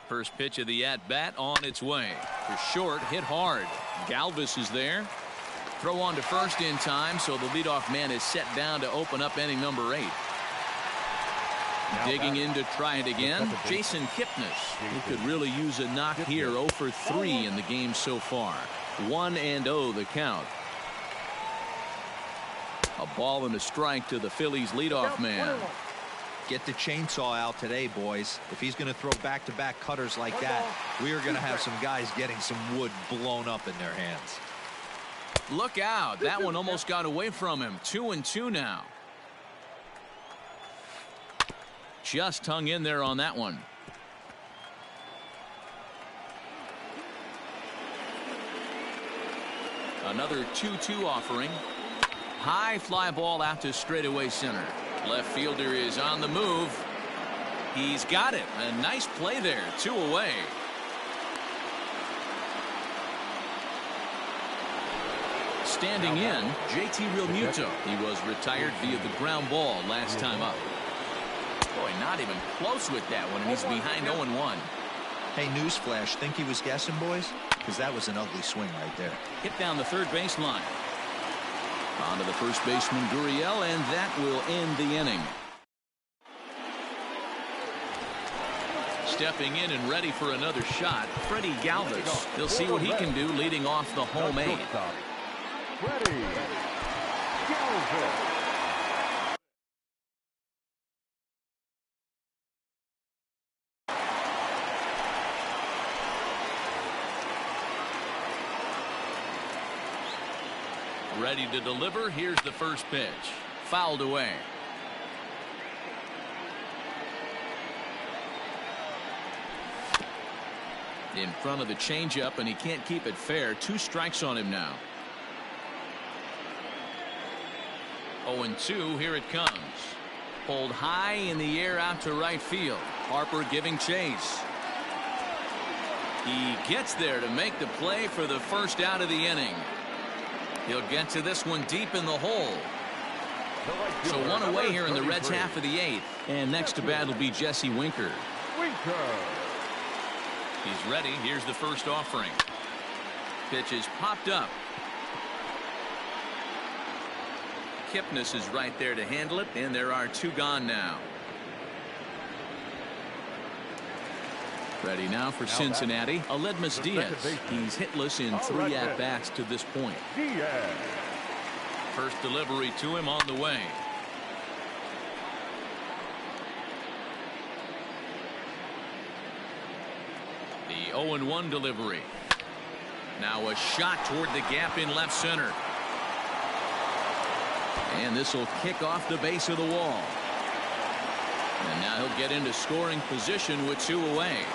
First pitch of the at-bat on its way. For short, hit hard. Galvis is there. Throw on to first in time, so the leadoff man is set down to open up inning number 8. Digging in to try it again, Jason Kipnis. He could really use a knock here. 0 for 3 in the game so far. 1-0 the count. A ball and a strike to the Phillies leadoff man. Get the chainsaw out today, boys. If he's going to throw back-to-back cutters like that, we are going to have some guys getting some wood blown up in their hands. Look out. That one almost got away from him. 2-2 now. Just hung in there on that one. Another 2-2 offering. High fly ball out to straightaway center. Left fielder is on the move. He's got it. A nice play there. 2 away. Standing in, JT Realmuto. He was retired via the ground ball last time up. Boy, not even close with that one, and he's behind 0-1. Hey, newsflash, think he was guessing, boys? Because that was an ugly swing right there. Hit down the third baseline. On to the first baseman, Gurriel, and that will end the inning. Stepping in and ready for another shot, Freddie Galvis. He'll see what he can do leading off the home 8. Freddie Galvis. Ready to deliver. Here's the first pitch. Fouled away. In front of the changeup, and he can't keep it fair. 2 strikes on him now. 0-2. Here it comes. Pulled high in the air out to right field. Harper giving chase. He gets there to make the play for the first out of the inning. He'll get to this one deep in the hole. So 1 away here in the Reds' half of the 8th. And next to bat will be Jesse Winker. He's ready. Here's the first offering. Pitch is popped up. Kipnis is right there to handle it, and there are 2 gone now. Ready now for Cincinnati, Aledmus Diaz. He's hitless in 3 at-bats to this point. First delivery to him on the way. The 0-1 delivery. Now a shot toward the gap in left center. And this will kick off the base of the wall. And now he'll get into scoring position with 2 away.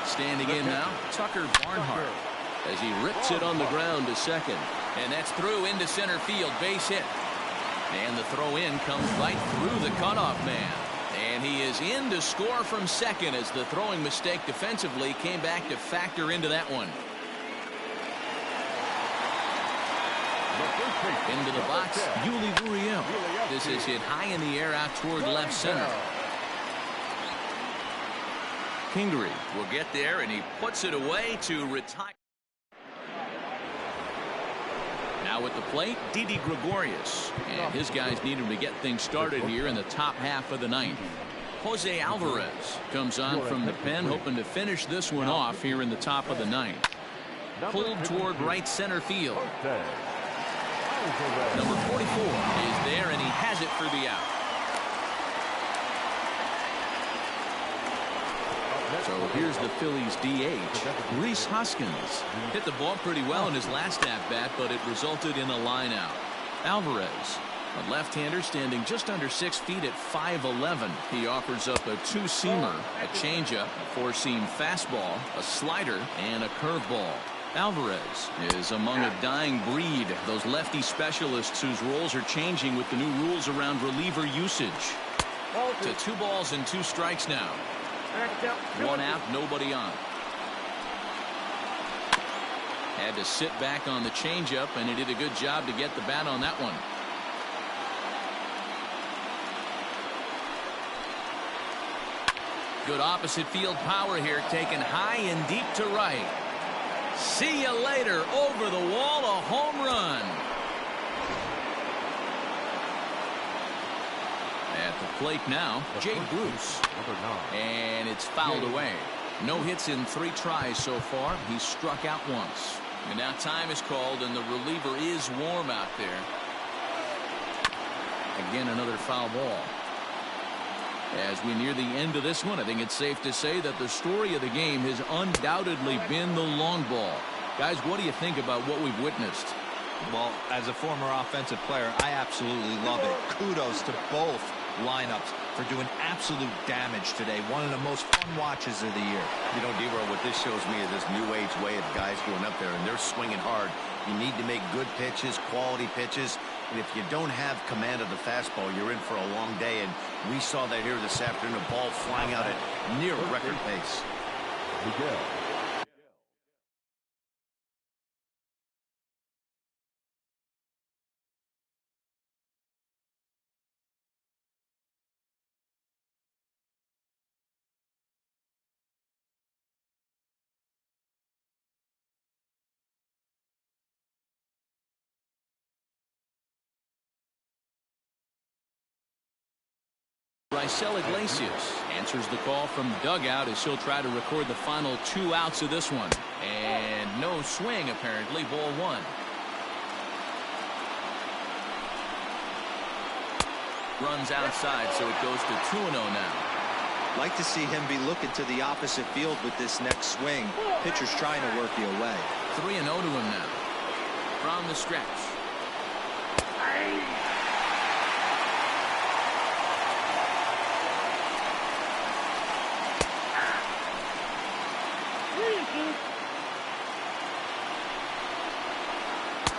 Standing in now, Tucker Barnhart, as he rips it on the ground to second. And that's through into center field. Base hit. And the throw in comes right through the cutoff man. And he is in to score from second as the throwing mistake defensively came back to factor into that one. Into the box, Yuli Gurriel. This is hit high in the air out toward left center. Kingery will get there, and he puts it away to retire. Now at the plate, Didi Gregorius. And his guys need him to get things started here in the top half of the 9th. Jose Alvarez comes on from the pen, hoping to finish this one off here in the top of the 9th. Pulled toward right center field. Number 44 is there, and he has it for the out. So here's the Phillies DH, Rhys Hoskins. Hit the ball pretty well in his last at-bat, but it resulted in a line out. Alvarez, a left-hander standing just under 6 feet at 5'11". He offers up a 2-seamer, a changeup, a 4-seam fastball, a slider, and a curveball. Alvarez is among a dying breed, those lefty specialists whose roles are changing with the new rules around reliever usage. To 2 balls and 2 strikes now. 1 out, nobody on. Had to sit back on the changeup, and he did a good job to get the bat on that one. Good opposite field power here, taken high and deep to right. See you later. Over the wall, a home run. At the plate now, Jay Bruce. And it's fouled away. No hits in 3 tries so far. He's struck out once. And now time is called, and the reliever is warm out there. Again, another foul ball. As we near the end of this one, I think it's safe to say that the story of the game has undoubtedly been the long ball. Guys, what do you think about what we've witnessed? Well, as a former offensive player, I absolutely love it. Kudos to both lineups for doing absolute damage today. One of the most fun watches of the year. You know, D-Roll, what this shows me is this new age way of guys going up there, and they're swinging hard. You need to make good pitches, quality pitches. And if you don't have command of the fastball, you're in for a long day. And we saw that here this afternoon, a ball flying out at near record pace. Miguel. Raisel Iglesias answers the call from the dugout as he'll try to record the final 2 outs of this one. And no swing, apparently. Ball 1. Runs outside, so it goes to 2-0 now. Like to see him be looking to the opposite field with this next swing. Pitcher's trying to work you away. 3-0 to him now. From the stretch.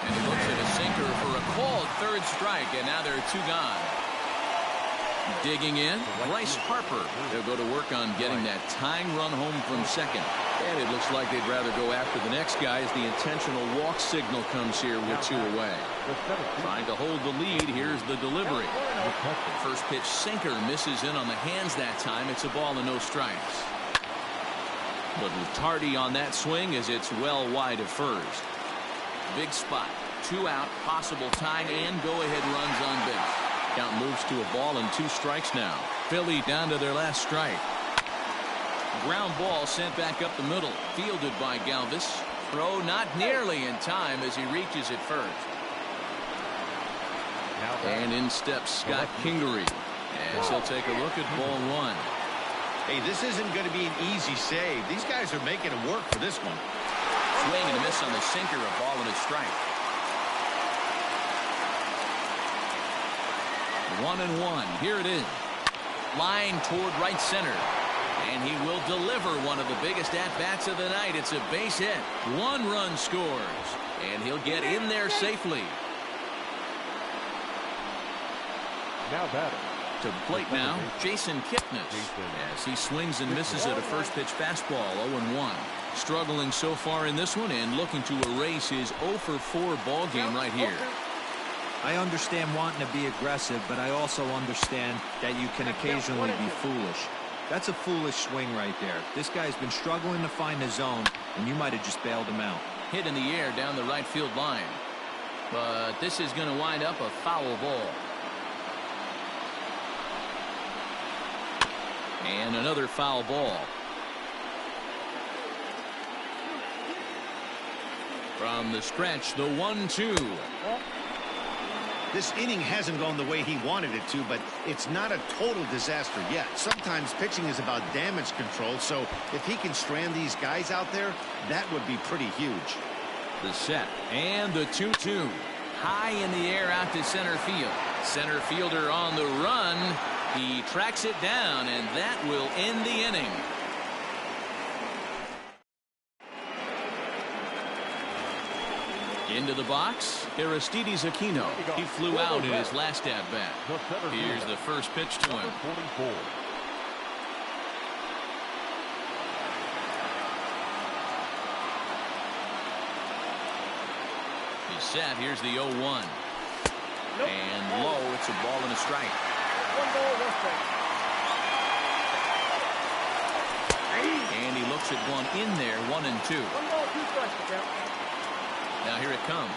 And he looks at a sinker for a called 3rd strike, and now there are 2 gone. Digging in, Bryce Harper. They'll go to work on getting that tying run home from second. And it looks like they'd rather go after the next guy as the intentional walk signal comes here with 2 away. Trying to hold the lead. Here's the delivery. First pitch sinker misses in on the hands that time. It's a ball and no strikes. But Tardy on that swing as it's well wide of first. Big spot. 2 out, possible tying and go-ahead runs on base. Count moves to a ball and 2 strikes now. Philly down to their last strike. Ground ball sent back up the middle. Fielded by Galvis. Throw not nearly in time as he reaches it first. And in steps Scott Kingery as he'll take a look at ball 1. Hey, this isn't going to be an easy save. These guys are making it work for this one. Swing and a miss on the sinker, a ball and a strike. 1-1. Here it is. Line toward right center. And he will deliver one of the biggest at-bats of the night. It's a base hit. 1 run scores. And he'll get in there safely. Now batting. To the plate now, Jason Kipnis, as he swings and misses at a first pitch fastball. 0-1. Struggling so far in this one and looking to erase his 0-for-4 ball game right here. I understand wanting to be aggressive, but I also understand that you can occasionally be foolish. That's a foolish swing right there. This guy's been struggling to find the zone, and you might have just bailed him out. Hit in the air down the right field line. But this is going to wind up a foul ball. And another foul ball. From the stretch, the 1-2. This inning hasn't gone the way he wanted it to, but it's not a total disaster yet. Sometimes pitching is about damage control, so if he can strand these guys out there, that would be pretty huge. The set and the 2-2. High in the air out to center field. Center fielder on the run. He tracks it down, and that will end the inning. Into the box, Aristides Aquino. He flew out in his last at-bat. Here's the first pitch to him. He's set. Here's the 0-1. And low, it's a ball and a strike. 1 ball, 1 strike. hooks at one in there, 1-2. Now here it comes.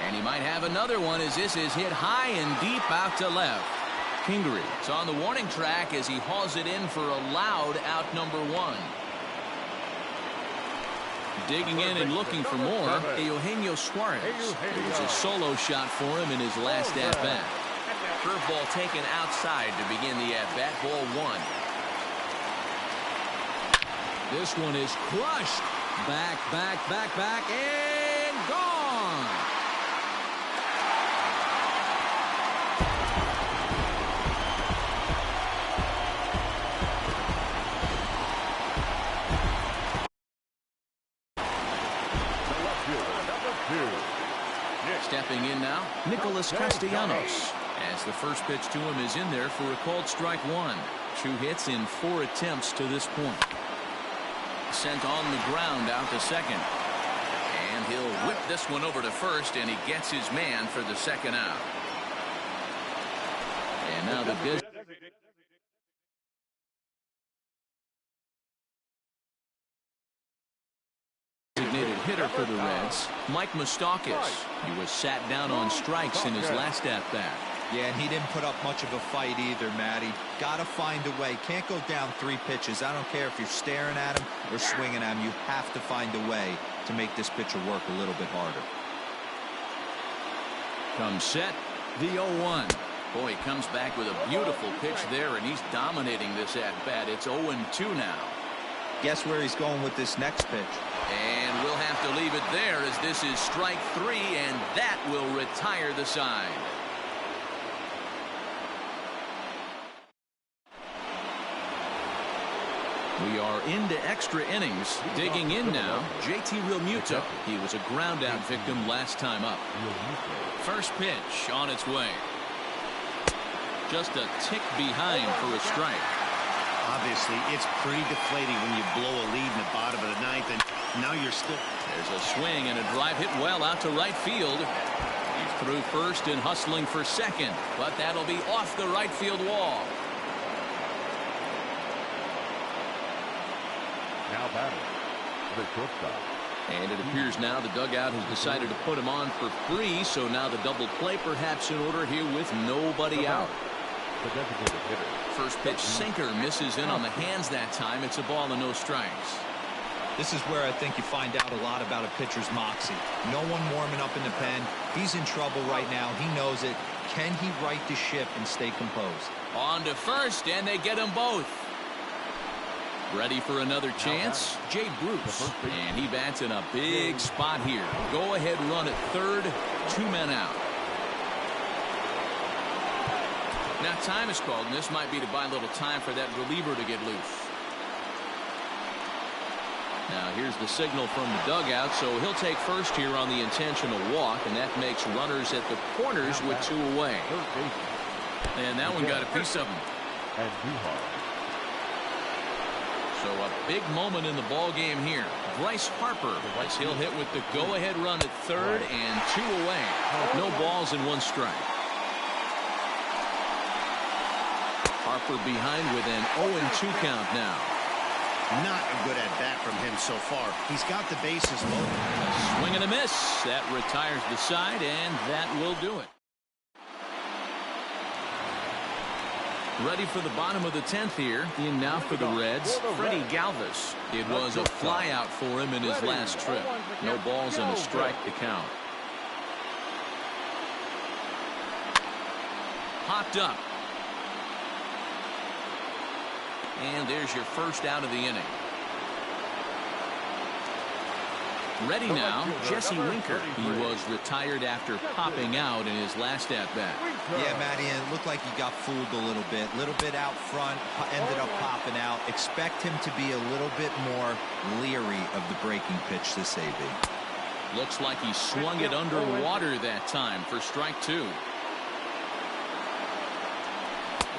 And he might have another one as this is hit high and deep out to left. Kingery is on the warning track as he hauls it in for a loud out number 1. Digging in and looking for more, Eugenio Suarez. It was a solo shot for him in his last at-bat. Curveball taken outside to begin the at-bat, ball 1. This one is crushed. Back, and gone. Stepping in now, Nicholas Castellanos. As the first pitch to him is in there for a called strike 1. 2 hits in 4 attempts to this point. Sent on the ground out to second. And he'll whip this one over to first, and he gets his man for the second out. And now the designated hitter for the Reds, Mike Moustakas. He was sat down on strikes in his last at-bat. Yeah, and he didn't put up much of a fight either, Matty. Got to find a way. Can't go down 3 pitches. I don't care if you're staring at him or swinging at him. You have to find a way to make this pitcher work a little bit harder. Comes set, the 0-1. Boy, he comes back with a beautiful pitch there, and he's dominating this at-bat. It's 0-2 now. Guess where he's going with this next pitch? And we'll have to leave it there as this is strike 3, and that will retire the side. We are into extra innings. Digging in now, JT Realmuto. He was a ground out victim last time up. First pitch on its way. Just a tick behind for a strike. Obviously, it's pretty deflating when you blow a lead in the bottom of the 9th, and now you're still... There's a swing and a drive hit well out to right field. He's through first and hustling for second, but that'll be off the right field wall. Now batting, the shortstop. And it appears now the dugout has decided to put him on for free, so now the double play perhaps in order here with nobody out. The designated hitter. First pitch sinker misses in on the hands that time. It's a ball and no strikes. This is where I think you find out a lot about a pitcher's moxie. No one warming up in the pen. He's in trouble right now. He knows it. Can he right the ship and stay composed? On to first, and they get them both. Ready for another chance? Jay Bruce. And he bats in a big spot here. Go ahead run at third. 2 men out. Now time is called, and this might be to buy a little time for that reliever to get loose. Now here's the signal from the dugout, so he'll take first here on the intentional walk, and that makes runners at the corners with 2 away. And that one got a piece of him. And So a big moment in the ball game here. Bryce Harper, as he'll hit with the go-ahead run at third and 2 away. No balls and 1 strike. Harper behind with an 0-2 count now. Not a good at-bat from him so far. He's got the bases loaded. A swing and a miss. That retires the side, and that will do it. Ready for the bottom of the 10th here. In now for the Reds, Freddie Galvis. It was a flyout for him in his last trip. No balls and a strike to count. Popped up. And there's your first out of the inning. Ready now, Jesse Winker. He was retired after popping out in his last at-bat. Yeah, Matty, and it looked like he got fooled a little bit out front, ended up popping out. Expect him to be a little bit more leery of the breaking pitch this AB. Looks like he swung it underwater that time for strike 2.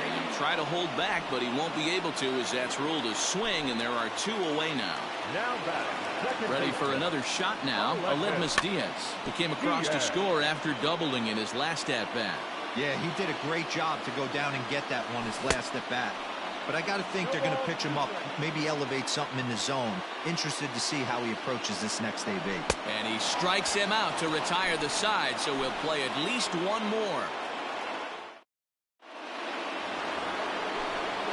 And try to hold back, but he won't be able to, as that's ruled a swing, and there are 2 away now. Now batting. Ready for another shot now, Aledmus Diaz, who came across to score after doubling in his last at-bat. Yeah, he did a great job to go down and get that one his last at-bat. But I got to think they're going to pitch him up, maybe elevate something in the zone. Interested to see how he approaches this next AB. And he strikes him out to retire the side, so we'll play at least one more.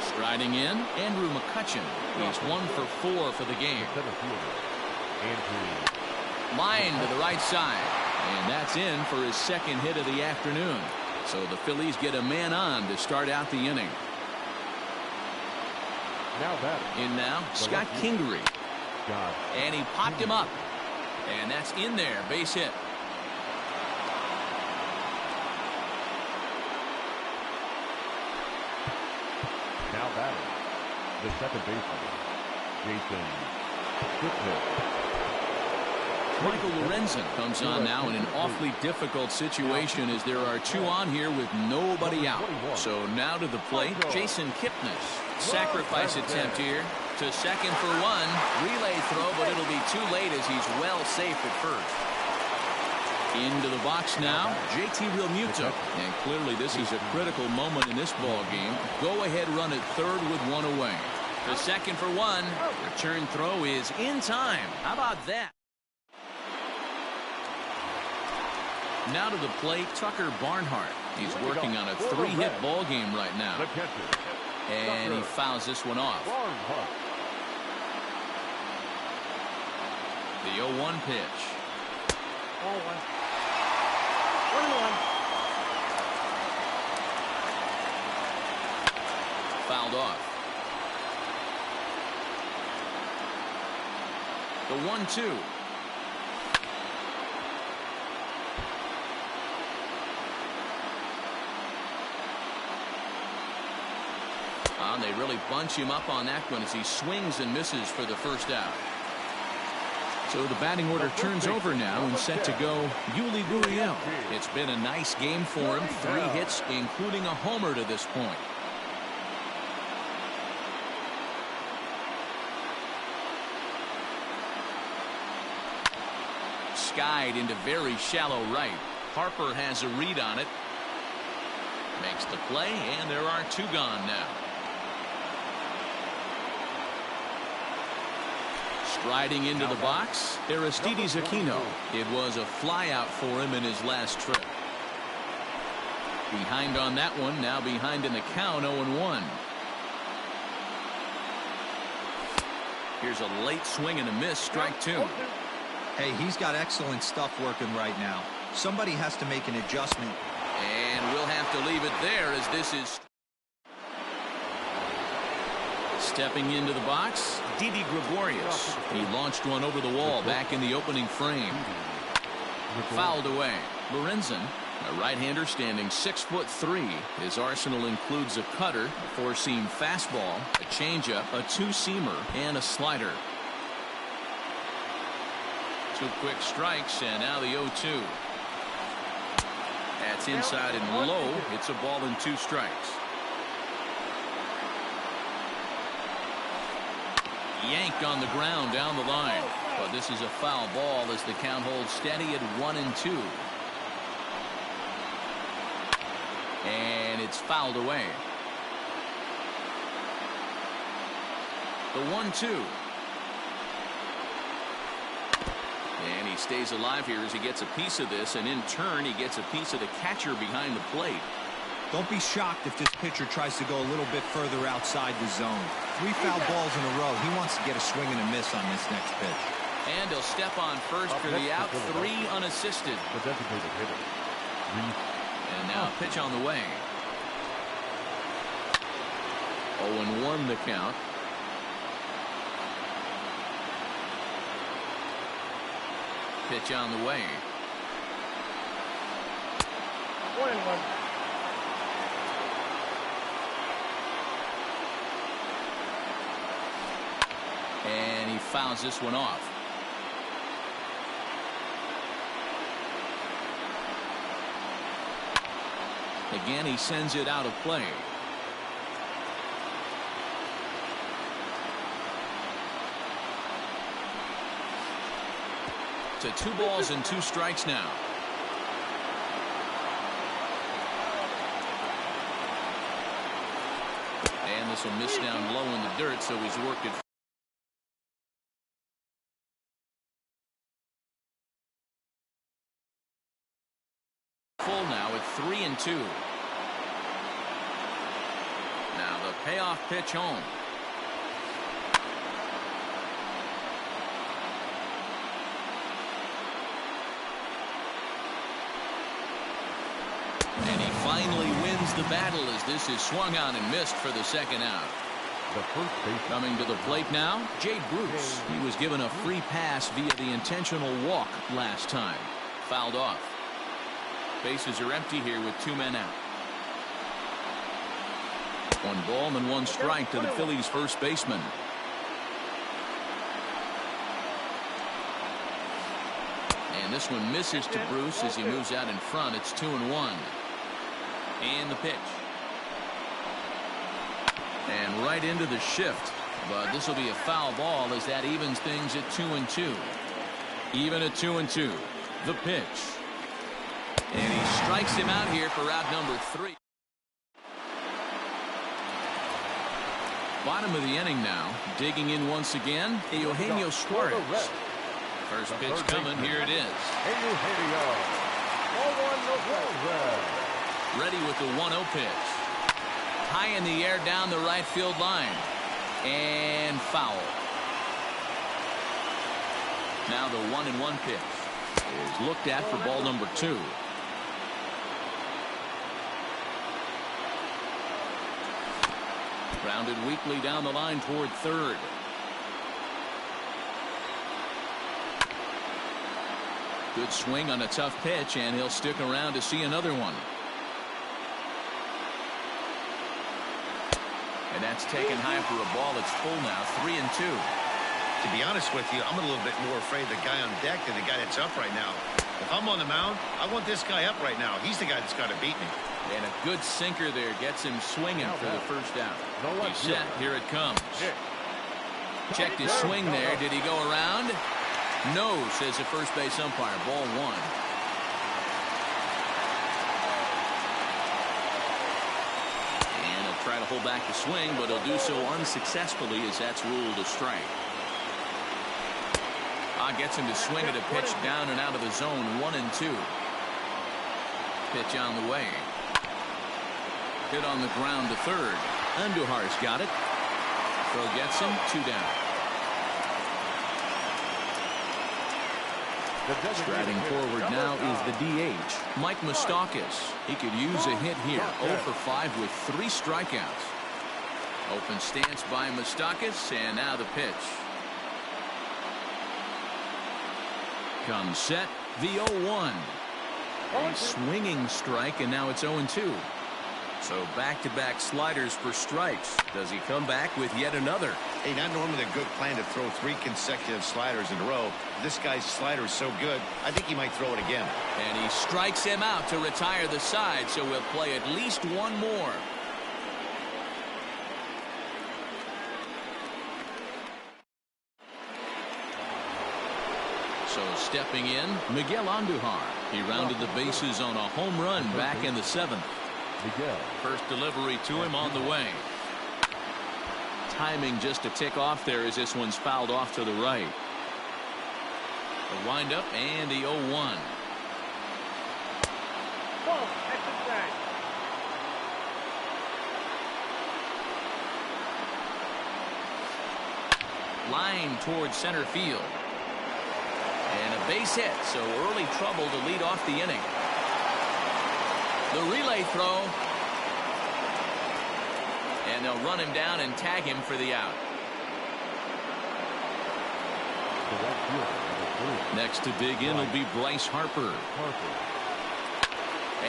Striding in, Andrew McCutchen. He's 1 for 4 for the game. Line to the right side. And that's in for his second hit of the afternoon. So the Phillies get a man on to start out the inning. Now batting. In now, Scott Kingery. And he popped him up. And that's in there, base hit. Now batting. The second baseman, Jason Whitfield. Michael Lorenzen comes on now in an awfully difficult situation as there are 2 on here with nobody out. So now to the plate, Jason Kipnis. Sacrifice attempt here to second for 1. Relay throw, but it'll be too late as he's well safe at first. Into the box now, JT Realmuto. And clearly this is a critical moment in this ball game. Go ahead run at third with 1 away. To second for 1. Return throw is in time. How about that? Now to the plate, Tucker Barnhart. He's working on a 3-hit ball game right now. And he fouls this one off. The 0-1 pitch. 1-1. Fouled off. The 1-2. They really bunch him up on that one as he swings and misses for the first out. So the batting order turns over now and set to go Yuli Gurriel. It's been a nice game for him. 3 hits, including a homer to this point. Skied into very shallow right. Harper has a read on it. Makes the play, and there are 2 gone now. Striding into the box, Aristides Aquino. It was a flyout for him in his last trip. Behind on that one, now behind in the count, 0-1. Here's a late swing and a miss, strike 2. Hey, he's got excellent stuff working right now. Somebody has to make an adjustment. And we'll have to leave it there as this is. Stepping into the box, Didi Gregorius. He launched one over the wall back in the opening frame. Fouled away. Lorenzen, a right-hander standing 6'3". His arsenal includes a cutter, a 4-seam fastball, a changeup, a 2-seamer, and a slider. 2 quick strikes, and now the 0-2. That's inside and low. It's a ball and 2 strikes. Yanked on the ground down the line. But this is a foul ball as the count holds steady at 1-2. And it's fouled away. The 1-2. And he stays alive here as he gets a piece of this, and in turn he gets a piece of the catcher behind the plate. Don't be shocked if this pitcher tries to go a little bit further outside the zone. 3 foul balls in a row. He wants to get a swing and a miss on this next pitch. And he'll step on first for the out. 3 unassisted. And now a pitch on the way. 0-1 the count. Pitch on the way. 1-1. And he fouls this one off. Again, he sends it out of play. to 2 balls and 2 strikes now. And this will miss down low in the dirt, so he's worked it. Full now at 3-2. Now the payoff pitch home. And he finally wins the battle as this is swung on and missed for the second out. The first base. Coming to the plate now, Jay Bruce. He was given a free pass via the intentional walk last time. Fouled off. Bases are empty here with 2 men out. 1 ball and 1 strike to the Phillies first baseman. And this one misses to Bruce as he moves out in front. It's 2-1. And the pitch. And right into the shift. But this will be a foul ball as that evens things at 2-2. Even at 2-2. The pitch. And he strikes him out here for out number 3. Bottom of the inning now. Digging in once again, Eugenio Suarez. First pitch coming. Here it is. Ready with the 1-0 pitch. High in the air down the right field line. And foul. Now the 1-1 pitch is looked at for ball number 2. Grounded weakly down the line toward third. Good swing on a tough pitch, and he'll stick around to see another one. And that's taken high for a ball. It's full now, 3-2. To be honest with you, I'm a little bit more afraid of the guy on deck than the guy that's up right now. If I'm on the mound, I want this guy up right now. He's the guy that's got to beat me. And a good sinker there gets him swinging for the first out. He's set. Here it comes. Checked his swing there. Did he go around? No, says the first base umpire. Ball 1. And he'll try to hold back the swing, but he'll do so unsuccessfully as that's ruled a strike. Gets him to swing at a pitch down and out of the zone. 1-2. Pitch on the way. Hit on the ground to third. Andujar's got it. Throw gets him. 2 down. Striding forward now is the DH, Mike Moustakas. He could use a hit here. 0 for 5 with 3 strikeouts. Open stance by Moustakas, and now the pitch. Comes set, the 0-1. A swinging strike, and now it's 0-2. So back-to-back sliders for strikes. Does he come back with yet another? Hey, not normally a good plan to throw 3 consecutive sliders in a row. This guy's slider is so good, I think he might throw it again. And he strikes him out to retire the side, so we'll play at least 1 more. So stepping in, Miguel Andujar. He rounded the bases on a home run back in the 7th. First delivery to him on the way. Timing just a tick off there as this one's fouled off to the right. The windup and the 0-1. Line towards center field. And a base hit, so early trouble to lead off the inning. The relay throw. And they'll run him down and tag him for the out. Next to dig in will be Bryce Harper.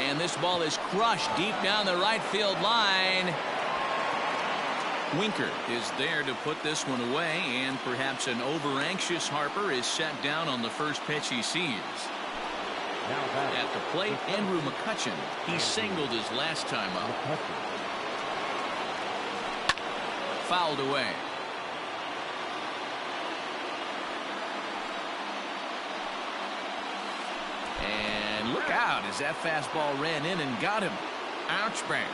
And this ball is crushed deep down the right field line. Winker is there to put this one away, and perhaps an over-anxious Harper is set down on the first pitch he sees. At the plate, Andrew McCutchen. He singled his last time up. Fouled away. Look out as that fastball ran in and got him. Ouch, bang.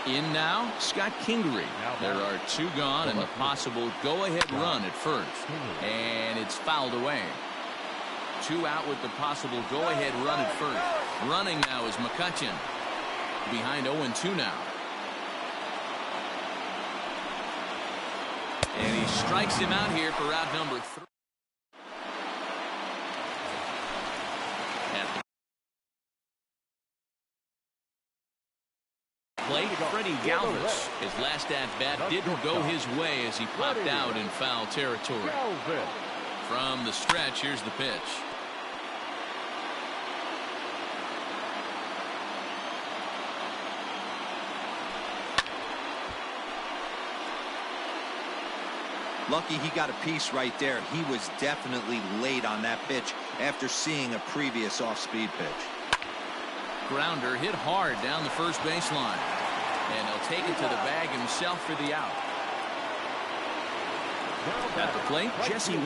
In now, Scott Kingery. There are 2 gone and the possible go-ahead run at first. And it's fouled away. 2 out with the possible go-ahead run at first. Running now is McCutcheon. Behind 0-2 now. And he strikes him out here for out number 3. Plate, Freddie Galvis. His last at-bat didn't go his way as he popped out in foul territory. From the stretch, here's the pitch. Lucky he got a piece right there. He was definitely late on that pitch after seeing a previous off-speed pitch. Grounder hit hard down the first baseline. And he'll take it to the bag himself for the out. At the plate, Jesse.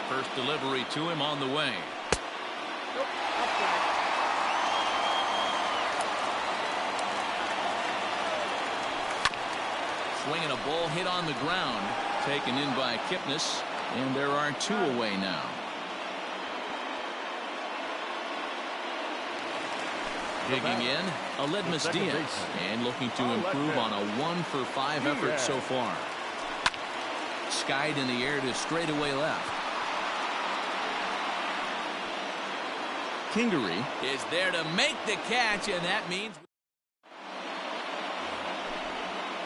First delivery to him on the way. Swinging a ball hit on the ground. Taken in by Kipnis. And there are 2 away now. Digging in, Aledmus Diaz. And looking to improve on a 1-for-5 effort so far. Skied in the air to straightaway left. Kingery is there to make the catch, and that means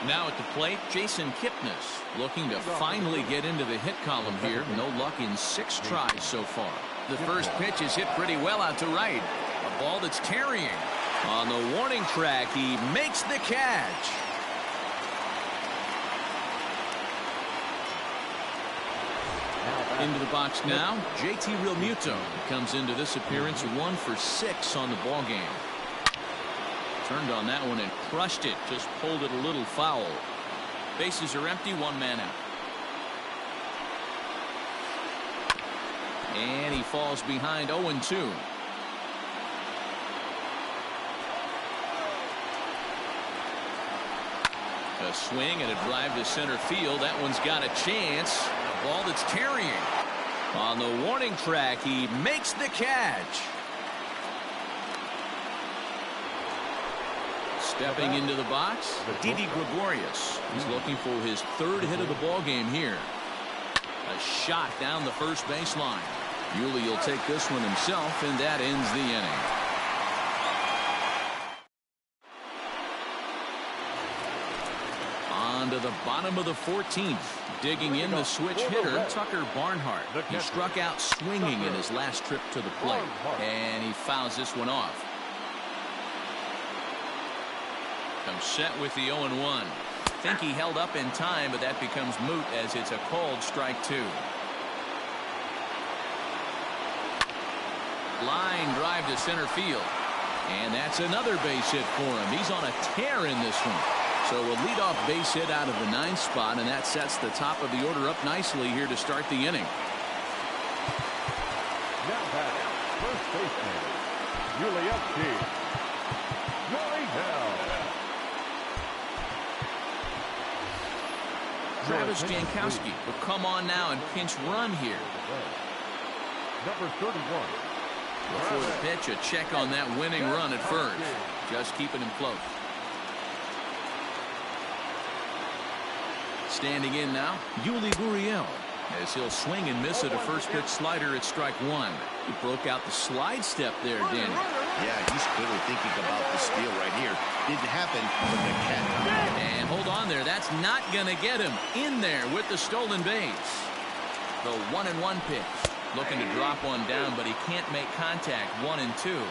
now at the plate, Jason Kipnis looking to finally get into the hit column here. No luck in 6 tries so far. The first pitch is hit pretty well out to right. A ball that's carrying. On the warning track, he makes the catch. Into the box now, JT Realmuto comes into this appearance 1 for 6 on the ball game. Turned on that one and crushed it. Just pulled it a little foul. Bases are empty, 1 man out. And he falls behind 0-2. A swing and a drive to center field. That one's got a chance. A ball that's carrying. On the warning track, he makes the catch. Stepping into the box, Didi Gregorius. He's looking for his 3rd hit of the ball game here. A shot down the first baseline. Yuli will take this one himself, and that ends the inning. On to the bottom of the 14th. Digging in the switch hitter, Tucker Barnhart. He struck out swinging in his last trip to the plate. And he fouls this one off. Comes set with the 0-1. Think he held up in time, but that becomes moot as it's a called strike 2. Line drive to center field. And that's another base hit for him. He's on a tear in this one. So a leadoff base hit out of the 9th spot, and that sets the top of the order up nicely here to start the inning. Now batting, first baseman, Yuli Travis Jankowski will come on now and pinch run here. Number 31. Before the pitch, a check on that winning run at first. Just keeping him close. Standing in now, Yuli Gurriel, as he'll swing and miss at a first pitch slider at strike one. He broke out the slide step there, Danny. Yeah, he's clearly thinking about the steal right here. Didn't happen with the cat. And hold on there. That's not going to get him in there with the stolen base. The 1-1 pitch. Looking to drop one down, but he can't make contact. 1-2.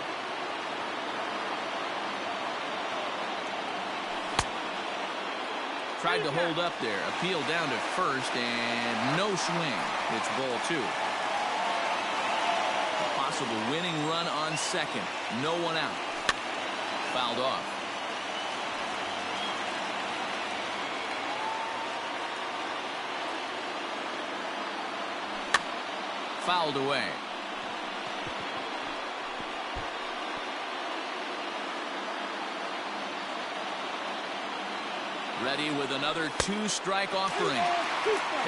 Tried to hold up there. Appeal down to first, and no swing. It's ball two. A possible winning run on second. No one out. Fouled off. Fouled away. Ready with another two-strike offering.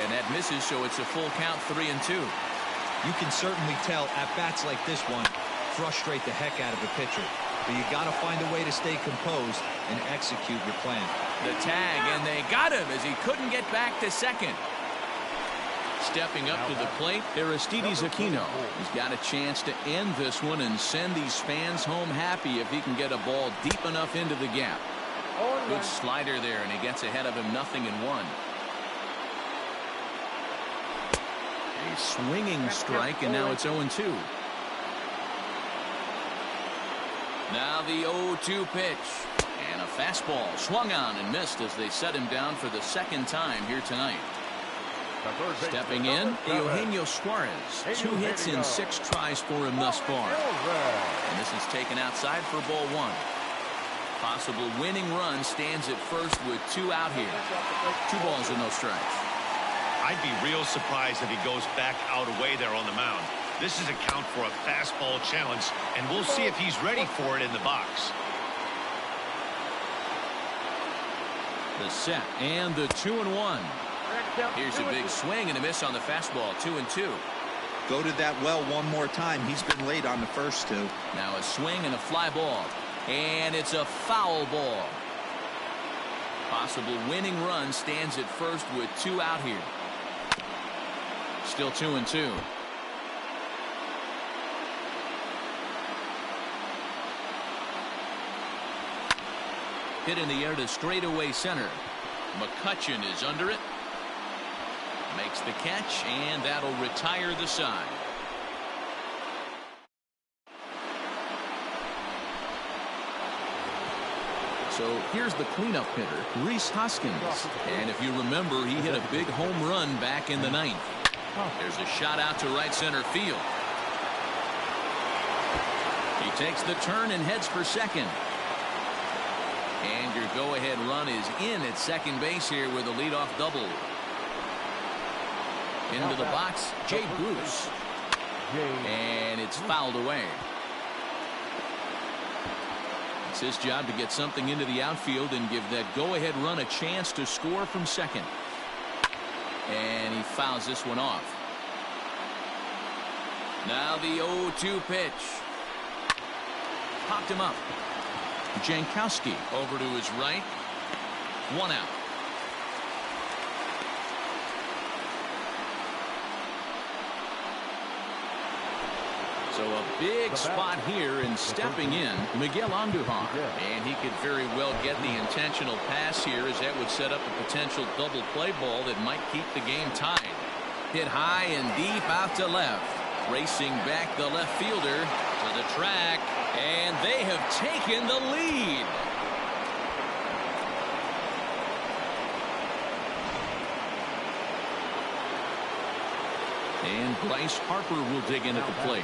And that misses, so it's a full count, 3-2. You can certainly tell at-bats like this one frustrate the heck out of a pitcher. But you got to find a way to stay composed and execute your plan. The tag, and they got him as he couldn't get back to second. Stepping up to the plate, Aristides Aquino. He's got a chance to end this one and send these fans home happy if he can get a ball deep enough into the gap. Good slider there, and he gets ahead of him, 0-1. A swinging strike, and now it's 0-2. Now the 0-2 pitch. And a fastball swung on and missed as they set him down for the second time here tonight. Stepping in, Eugenio Suarez. 2 hits in 6 tries for him thus far. And this is taken outside for ball one. Possible winning run stands at first with 2 out here. 2 balls and no strikes. I'd be real surprised if he goes back out away there on the mound. This is a count for a fastball challenge, and we'll see if he's ready for it in the box. The set and the 2-1. Here's a big swing and a miss on the fastball. 2-2. Go to that well one more time. He's been late on the first 2. Now a swing and a fly ball. And it's a foul ball. Possible winning run stands at first with 2 out here. Still 2-2. Hit in the air to straightaway center. McCutchen is under it. Makes the catch, and that'll retire the side. So here's the cleanup hitter, Rhys Hoskins. And if you remember, he hit a big home run back in the 9th. There's a shot out to right center field. He takes the turn and heads for second. And your go-ahead run is in at second base here with a leadoff double. Into the box, Jay Bruce. And it's fouled away. It's his job to get something into the outfield and give that go-ahead run a chance to score from second. And he fouls this one off. Now the 0-2 pitch. Popped him up. Jankowski over to his right. 1 out. So a big spot here, and stepping in, Miguel Andujar. And he could very well get the intentional pass here, as that would set up a potential double play ball that might keep the game tied. Hit high and deep out to left. Racing back the left fielder to the track, and they have taken the lead. And Bryce Harper will dig in at the plate.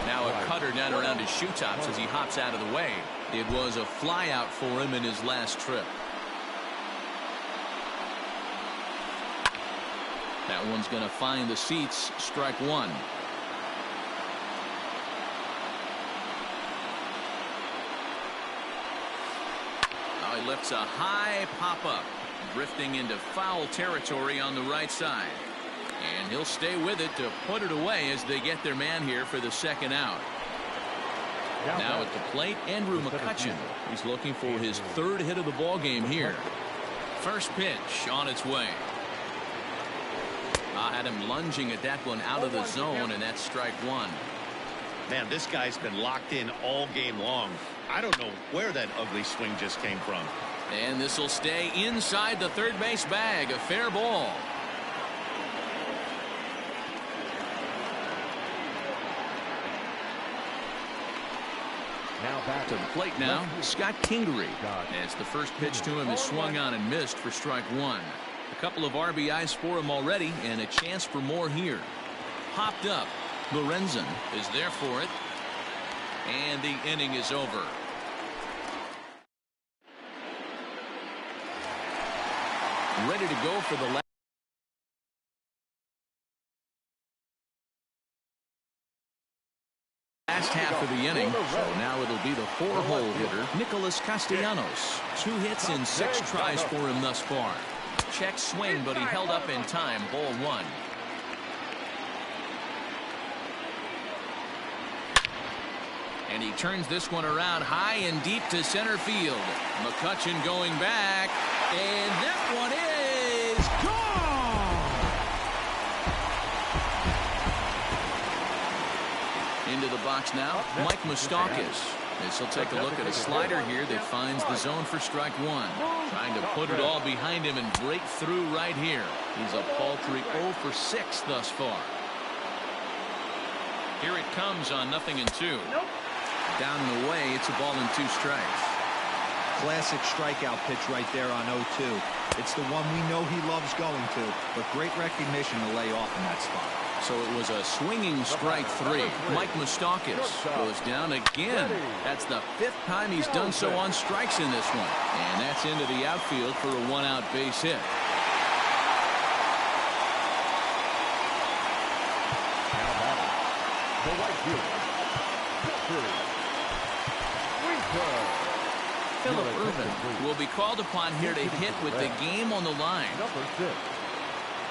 Now a cutter down around his shoe tops as he hops out of the way. It was a fly out for him in his last trip. That one's going to find the seats. Strike one. Now he lifts a high pop up, drifting into foul territory on the right side. And he'll stay with it to put it away as they get their man here for the second out. Now at the plate, Andrew McCutchen. He's looking for his third hit of the ball game here. First pitch on its way. Had him lunging at that one out of the zone, and that's strike one. Man, this guy's been locked in all game long. I don't know where that ugly swing just came from. And this will stay inside the third base bag. A fair ball. Now back to the plate now, Scott Kingery. As the first pitch to him is swung on and missed for strike one. A couple of RBIs for him already, and a chance for more here. Hopped up. Lorenzen is there for it. And the inning is over. Ready to go for the last half of the inning. So now it'll be the four-hole hitter, Nicholas Castellanos. 2 hits in 6 tries for him thus far. Check swing, but he held up in time. Ball 1. And he turns this one around high and deep to center field. McCutchen going back. And that one is gone! Into the box now, Mike Moustakas. As he'll take a look at a slider here that finds the zone for strike one. Trying to put it all behind him and break through right here. He's a paltry 0 for 6 thus far. Here it comes on 0-2. Down and away, it's a ball and 2 strikes. Classic strikeout pitch right there on 0-2. It's the one we know he loves going to, but great recognition to lay off in that spot. So it was a swinging strike 3. Mike Moustakas goes down again. That's the 5th time he's done so on strikes in this one. And that's into the outfield for a 1-out base hit. Now batting, the right fielder, Phillip Ervin will be called upon here to hit with the game on the line. Number 6,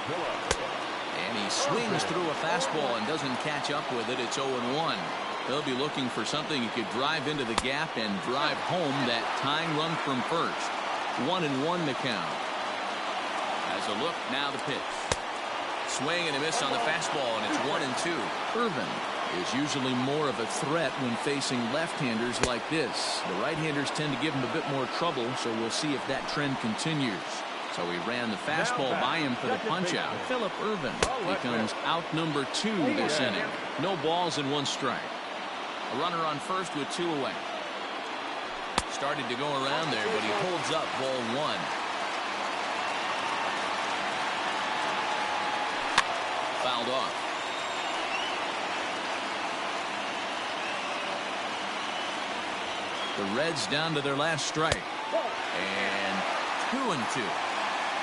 Phillip. And he swings through a fastball and doesn't catch up with it. It's 0-1. He'll be looking for something he could drive into the gap and drive home that tying run from first. 1-1 to count. As a look, now the pitch. Swing and a miss on the fastball, and it's 1-2. Ervin is usually more of a threat when facing left-handers like this. The right-handers tend to give him a bit more trouble, so we'll see if that trend continues. So he ran the fastball by him for the punch-out. Phillip Ervin becomes out number 2 this inning. No balls and 1 strike. A runner on first with 2 away. Started to go around there, but he holds up ball 1. Fouled off. The Reds down to their last strike. And 2-2.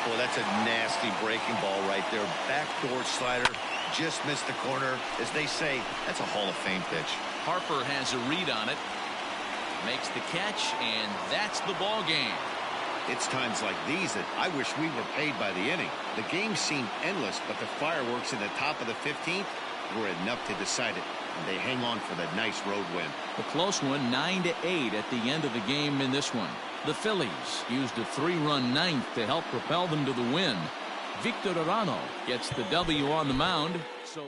Boy, that's a nasty breaking ball right there. Backdoor slider. Just missed the corner. As they say, that's a Hall of Fame pitch. Harper has a read on it. Makes the catch, and that's the ball game. It's times like these that I wish we were paid by the inning. The game seemed endless, but the fireworks in the top of the 15th were enough to decide it. And they hang on for that nice road win. A close one, 9-8 at the end of the game in this one. The Phillies used a 3-run ninth to help propel them to the win. Victor Arano gets the W on the mound. So